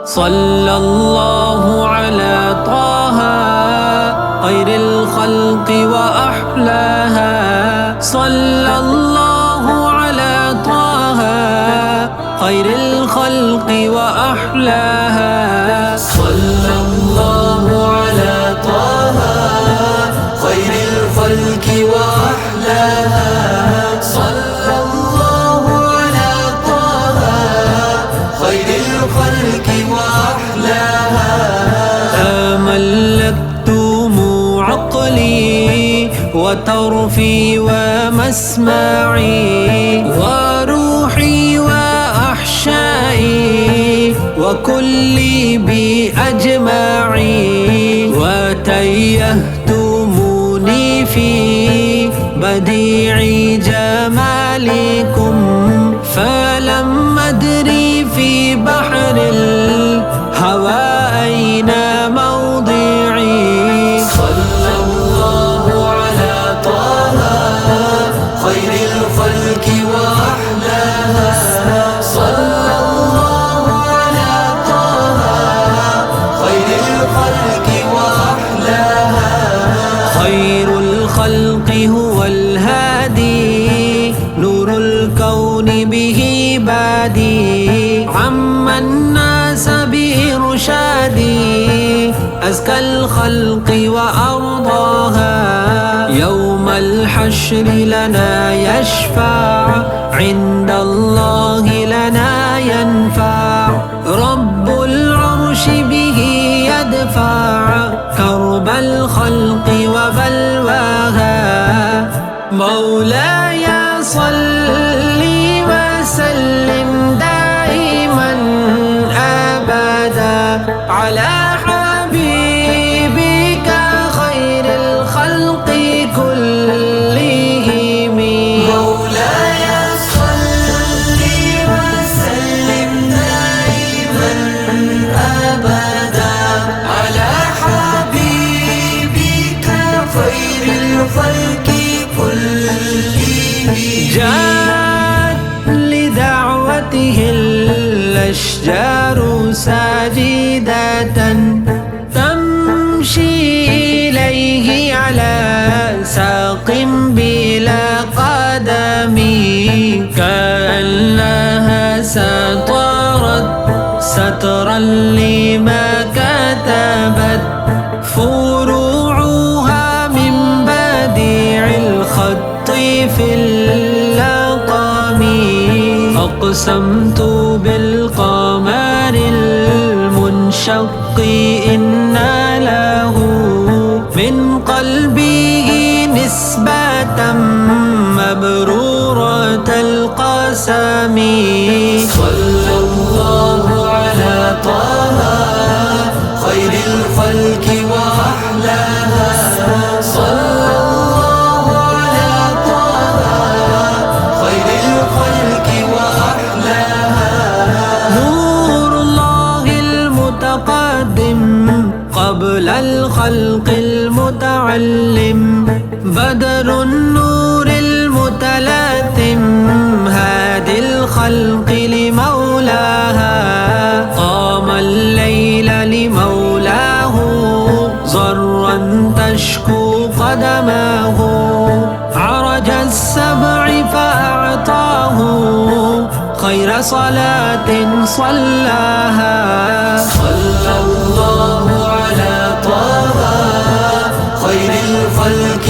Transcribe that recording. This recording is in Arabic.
صلى الله على طه خير الخلق وأحلاها. صلى الله على طه خير الخلق وأحلاها. صلى الله على طه خير الخلق وأحلاها. صلى الله على طه خير الخلق وأحلاها. تملكتم عقلي وطرفي ومسمعي وروحي وأحشائي وكلي بأجمعي، وتيهتموني في بديع جمالكم، فلم أدري في بحر الهوى أين موضعي. صلى الله على طه خير الخلق وأحلاها. صلى الله على طه خير الخلق وأحلاها. خير الخلق هو الهادي، نور الكون به بادي، عم الناس بإرشادي، أزكى الخلق وأرضاها. يوم الحشر لنا يشفع، عند الله لنا ينفع، رب العرش به يدفع كرب الخلق وبلواها. مولاي صل وسلم دائما أبدا على حبيبك خير الخلق كلهم. مولاي صل وسلم دائما أبدا على حبيبك خير الخلق كلهم. جاءت لدعوته الأشجار ساجدة، تمشي إليه على ساق بلا قدم، كأنها سطرت سترا لما كتبت، فروعها من بديع الخط في اللقم. أقسمت بالقمر المنشق إن له من قلبه نسبة مبرورة القسم. صلى الله على طه خير الخلق وأحلاها. صلى الله على طه خير الخلق وأحلاها. نور الله المتقدم قبل الخلق المتعلم، بدر النور المتلاثم، هادي الخلق لمولاها. قام الليل لمولاه ضرا تشكو قدماه، عرج السبع فأعطاه خير صلاة صلاها. صلى الله على طه خير الخلق